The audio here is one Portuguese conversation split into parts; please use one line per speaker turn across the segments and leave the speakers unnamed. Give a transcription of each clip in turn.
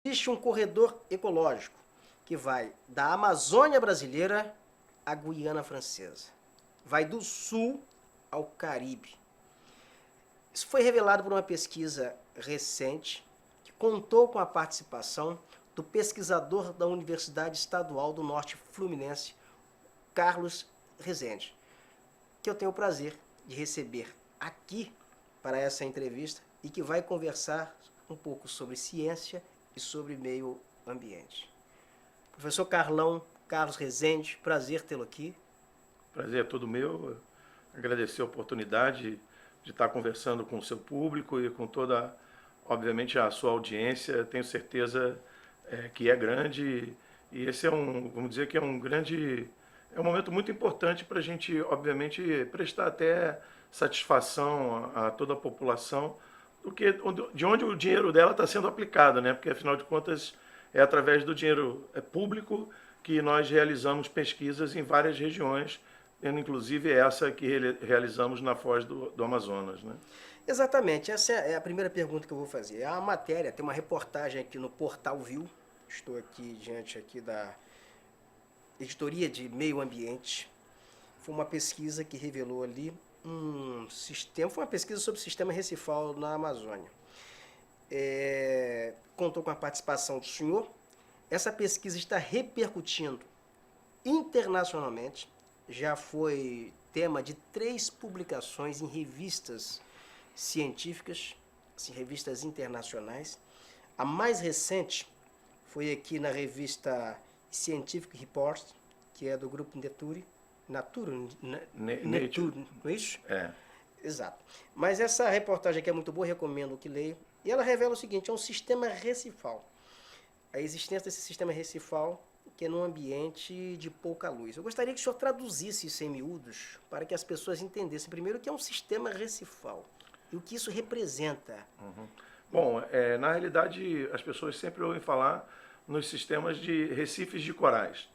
Existe um corredor ecológico que vai da Amazônia brasileira à Guiana Francesa. Vai do sul ao Caribe. Isso foi revelado por uma pesquisa recente que contou com a participação do pesquisador da Universidade Estadual do Norte Fluminense, Carlos Rezende, que eu tenho o prazer de receber aqui para essa entrevista e que vai conversar um pouco sobre ciência e sobre meio ambiente. Professor Carlos Rezende, prazer tê-lo aqui.
Prazer é todo meu. Agradecer a oportunidade de estar conversando com o seu público e com toda, obviamente, a sua audiência. Tenho certeza que é grande e esse vamos dizer que é um momento muito importante para a gente, obviamente, prestar até satisfação a toda a população de onde o dinheiro dela está sendo aplicado, né? Porque, afinal de contas, é através do dinheiro público que nós realizamos pesquisas em várias regiões, inclusive essa que realizamos na Foz do Amazonas, né?
Exatamente, essa é a primeira pergunta que eu vou fazer. A matéria, tem uma reportagem aqui no Portal Viu, estou aqui diante da editoria de meio ambiente. Foi uma pesquisa que revelou ali foi uma pesquisa sobre o sistema recifal na Amazônia. Contou com a participação do senhor. Essa pesquisa está repercutindo internacionalmente, já foi tema de 3 publicações em revistas científicas, assim, revistas internacionais. A mais recente foi aqui na revista Scientific Reports, que é do grupo Nature, não é isso?
É.
Exato. Mas essa reportagem aqui é muito boa, recomendo que leia. E ela revela o seguinte, é um sistema recifal. A existência desse sistema recifal que é num ambiente de pouca luz. Eu gostaria que o senhor traduzisse isso em miúdos para que as pessoas entendessem primeiro o que é um sistema recifal e o que isso representa.
Bom, na realidade as pessoas sempre ouvem falar nos sistemas de recifes de corais,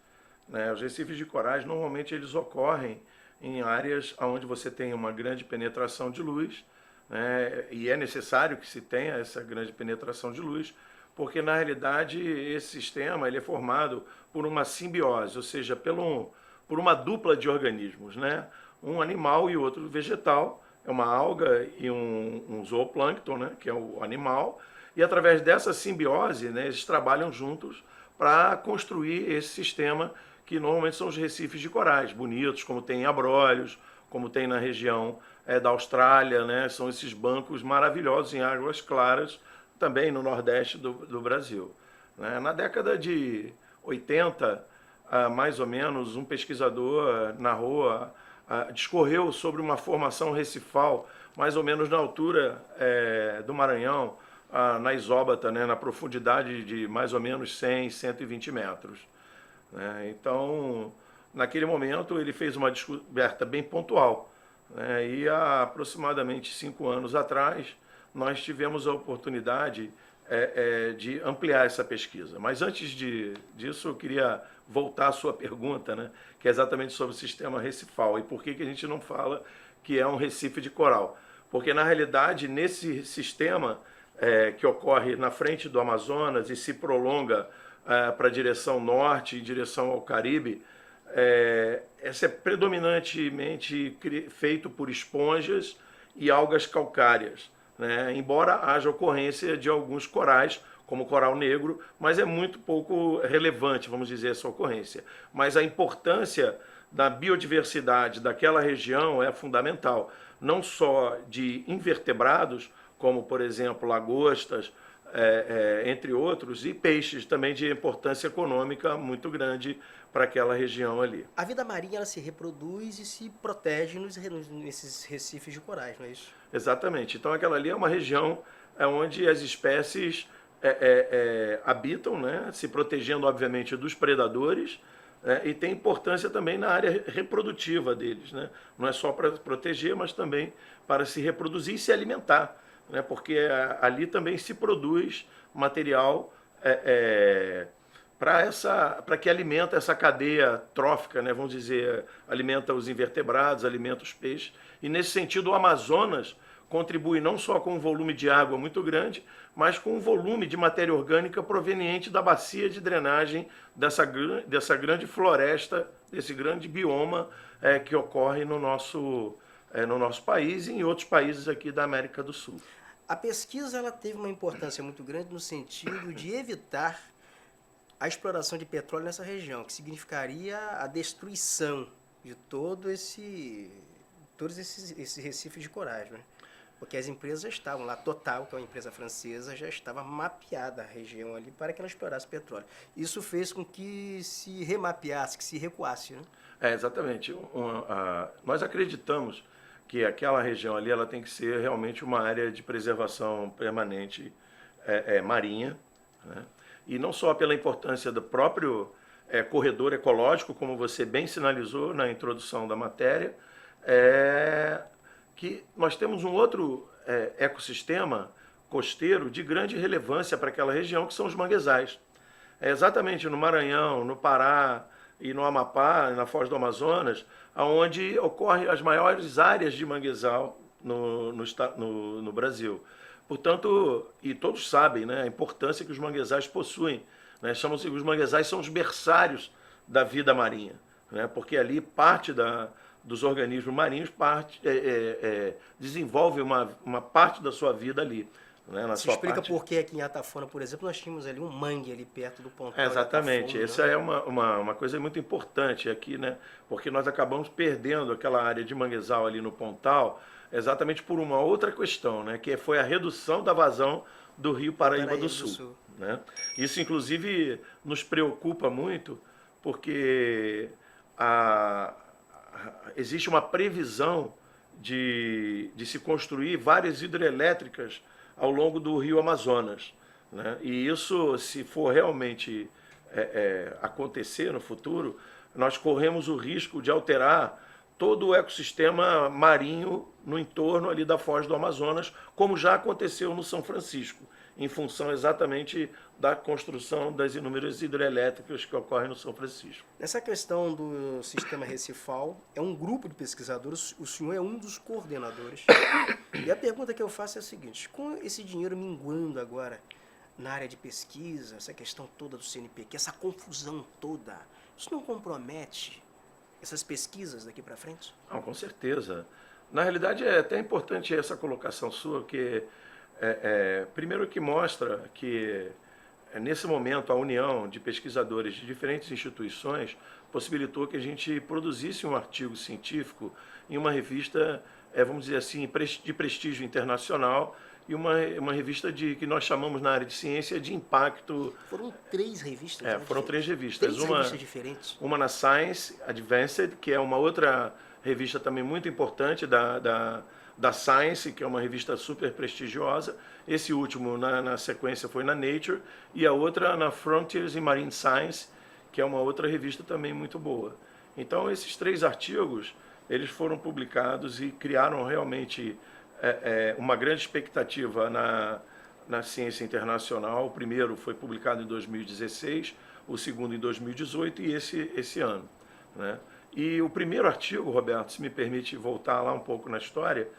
né? Os recifes de corais normalmente eles ocorrem em áreas onde você tem uma grande penetração de luz, né? E é necessário que se tenha essa grande penetração de luz, porque na realidade esse sistema ele é formado por uma simbiose, ou seja, por uma dupla de organismos, né? Um animal e outro vegetal, é uma alga e um zooplâncton, né? Que é o animal, e através dessa simbiose, né, eles trabalham juntos para construir esse sistema que normalmente são os recifes de corais, bonitos, como tem em Abrolhos, como tem na região da Austrália, né? São esses bancos maravilhosos em águas claras, também no Nordeste do Brasil, né? Na década de 80, mais ou menos, um pesquisador discorreu sobre uma formação recifal, mais ou menos na altura do Maranhão, na Isóbata, né? Na profundidade de mais ou menos 100, 120 metros. Né? Então, naquele momento, ele fez uma descoberta bem pontual, né? E há aproximadamente 5 anos atrás, nós tivemos a oportunidade de ampliar essa pesquisa. Mas antes disso, eu queria voltar à sua pergunta, né, que é exatamente sobre o sistema recifal e por que a gente não fala que é um recife de coral. Porque, na realidade, nesse sistema que ocorre na frente do Amazonas e se prolonga para a direção norte, em direção ao Caribe, esse é predominantemente feito por esponjas e algas calcárias, né? Embora haja ocorrência de alguns corais, como o coral negro, mas é muito pouco relevante, vamos dizer, essa ocorrência. Mas a importância da biodiversidade daquela região é fundamental, não só de invertebrados, como, por exemplo, lagostas, entre outros, e peixes também de importância econômica muito grande para aquela região ali.
A vida marinha ela se reproduz e se protege nesses recifes de corais, não é isso?
Exatamente. Então aquela ali é uma região onde as espécies habitam, né, se protegendo, obviamente, dos predadores, e tem importância também na área reprodutiva deles, né? Não é só para proteger, mas também para se reproduzir e se alimentar, né? Porque ali também se produz material para que alimenta essa cadeia trófica, né? Vamos dizer, alimenta os invertebrados, alimenta os peixes. E nesse sentido o Amazonas contribui não só com um volume de água muito grande, mas com um volume de matéria orgânica proveniente da bacia de drenagem dessa grande floresta, desse grande bioma que ocorre no nosso país e em outros países aqui da América do Sul.
A pesquisa ela teve uma importância muito grande no sentido de evitar a exploração de petróleo nessa região, que significaria a destruição de todos esses recifes de corais, né? Porque as empresas já estavam lá, Total, que é uma empresa francesa, já estava mapeada a região ali para que ela explorasse petróleo. Isso fez com que se remapeasse, que se recuasse, né?
Exatamente. Nós acreditamos que aquela região ali ela tem que ser realmente uma área de preservação permanente marinha, né? E não só pela importância do próprio corredor ecológico, como você bem sinalizou na introdução da matéria, que nós temos um outro ecossistema costeiro de grande relevância para aquela região, que são os manguezais. Exatamente no Maranhão, no Pará e no Amapá, na Foz do Amazonas, onde ocorrem as maiores áreas de manguezal no Brasil. Portanto, e todos sabem, né, a importância que os manguezais possuem, né? Os manguezais são os berçários da vida marinha, né? Porque ali parte dos organismos marinhos desenvolve uma parte da sua vida ali. Né,
Você explica por que aqui em Atafona, por exemplo, nós tínhamos ali um mangue ali perto do Pontal.
Exatamente,
Atafona,
essa
né?
é uma coisa muito importante aqui, né? Porque nós acabamos perdendo aquela área de manguezal ali no Pontal, exatamente por uma outra questão, né? Que foi a redução da vazão do Rio Paraíba do Sul. Né? Isso, inclusive, nos preocupa muito, porque existe uma previsão de se construir várias hidrelétricas ao longo do Rio Amazonas. Né? E isso, se for realmente acontecer no futuro, nós corremos o risco de alterar todo o ecossistema marinho no entorno ali da Foz do Amazonas, como já aconteceu no São Francisco, em função exatamente da construção das inúmeras hidrelétricas que ocorrem no São Francisco.
Nessa questão do sistema recifal, é um grupo de pesquisadores, o senhor é um dos coordenadores. E a pergunta que eu faço é a seguinte: com esse dinheiro minguando agora na área de pesquisa, essa questão toda do CNPq, essa confusão toda, isso não compromete essas pesquisas daqui para frente?
Não, com certeza. Na realidade, é até importante essa colocação sua, que primeiro que mostra que, nesse momento, a união de pesquisadores de diferentes instituições possibilitou que a gente produzisse um artigo científico em uma revista, vamos dizer assim, de prestígio internacional, e uma revista que nós chamamos na área de ciência de impacto.
Foram 3 revistas?
Foram 3 revistas.
3 revistas diferentes.
Uma na Science Advanced, que é uma outra revista também muito importante da Science, que é uma revista super prestigiosa. Esse último, na sequência, foi na Nature, e a outra na Frontiers in Marine Science, que é uma outra revista também muito boa. Então, esses 3 artigos, eles foram publicados e criaram realmente uma grande expectativa na ciência internacional. O primeiro foi publicado em 2016, o segundo em 2018 e esse ano. Né? E o primeiro artigo, Roberto, se me permite voltar lá um pouco na história,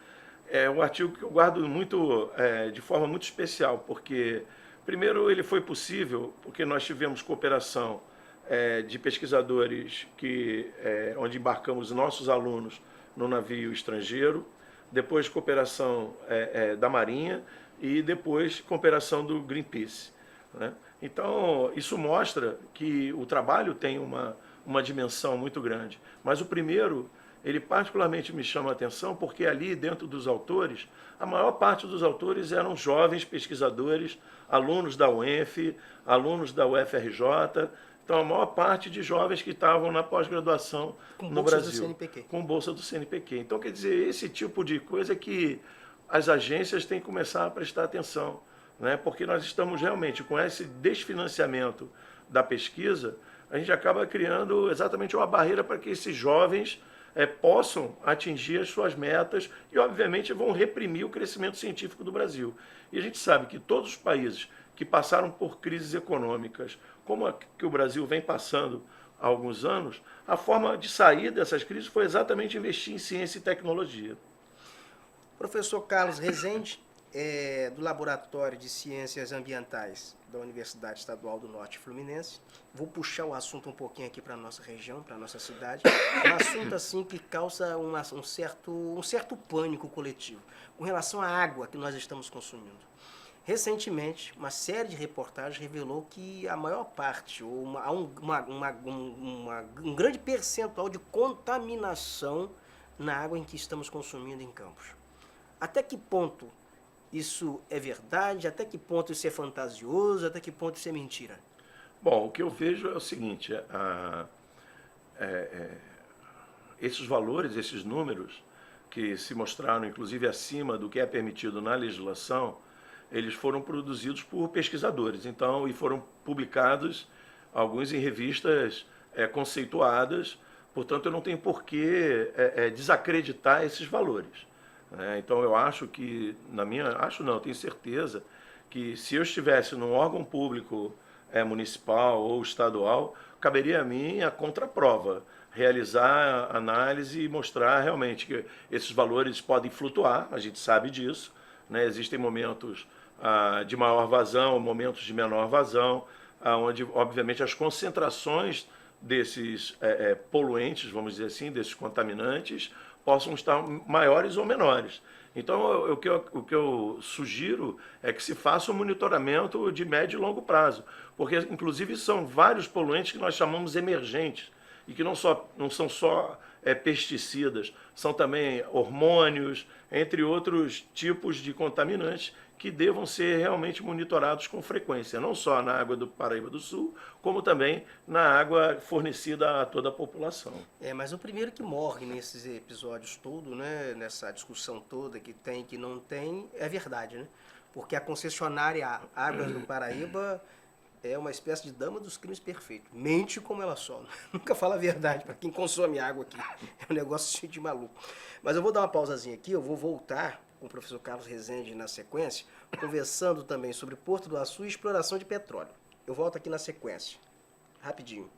é um artigo que eu guardo muito, de forma muito especial, porque, primeiro, ele foi possível porque nós tivemos cooperação de pesquisadores onde embarcamos nossos alunos no navio estrangeiro, depois cooperação da Marinha e depois cooperação do Greenpeace. Né? Então, isso mostra que o trabalho tem uma dimensão muito grande. Mas o primeiro, ele particularmente me chama a atenção porque ali, dentro dos autores, a maior parte dos autores eram jovens pesquisadores, alunos da UENF, alunos da UFRJ, então a maior parte de jovens que estavam na pós-graduação no Brasil, com bolsa do CNPq. Então, quer dizer, esse tipo de coisa que as agências têm que começar a prestar atenção, né? Porque nós estamos realmente com esse desfinanciamento da pesquisa, a gente acaba criando exatamente uma barreira para que esses jovens possam atingir as suas metas e, obviamente, vão reprimir o crescimento científico do Brasil. E a gente sabe que todos os países que passaram por crises econômicas, como a que o Brasil vem passando há alguns anos, a forma de sair dessas crises foi exatamente investir em ciência e tecnologia.
Professor Carlos Rezende, do Laboratório de Ciências Ambientais da Universidade Estadual do Norte Fluminense. Vou puxar o assunto um pouquinho aqui para a nossa região, para a nossa cidade. Um assunto assim que causa um certo pânico coletivo com relação à água que nós estamos consumindo. Recentemente, uma série de reportagens revelou que a maior parte, ou há um grande percentual de contaminação na água em que estamos consumindo em Campos. Até que ponto isso é verdade? Até que ponto isso é fantasioso? Até que ponto isso é mentira?
Bom, o que eu vejo é o seguinte, esses valores, esses números, que se mostraram inclusive acima do que é permitido na legislação, eles foram produzidos por pesquisadores, então, e foram publicados, alguns em revistas conceituadas, portanto eu não tenho por que desacreditar esses valores. Então eu acho que, eu tenho certeza que se eu estivesse num órgão público municipal ou estadual, caberia a mim a contraprova, realizar a análise e mostrar realmente que esses valores podem flutuar, a gente sabe disso, né? Existem momentos de maior vazão, momentos de menor vazão, onde obviamente as concentrações desses poluentes, vamos dizer assim, desses contaminantes, possam estar maiores ou menores. Então, o que eu sugiro é que se faça um monitoramento de médio e longo prazo, porque, inclusive, são vários poluentes que nós chamamos emergentes, e que não são só pesticidas, são também hormônios, entre outros tipos de contaminantes que devam ser realmente monitorados com frequência, não só na água do Paraíba do Sul, como também na água fornecida a toda a população.
Mas o primeiro que morre nesses episódios todos, né, nessa discussão toda que tem e que não tem, é verdade, né? Porque a concessionária Águas do Paraíba é uma espécie de dama dos crimes perfeitos. Mente como ela só. Nunca fala a verdade para quem consome água aqui. É um negócio de maluco. Mas eu vou dar uma pausazinha aqui, eu vou voltar com o professor Carlos Rezende na sequência, conversando também sobre Porto do Açu e exploração de petróleo. Eu volto aqui na sequência. Rapidinho.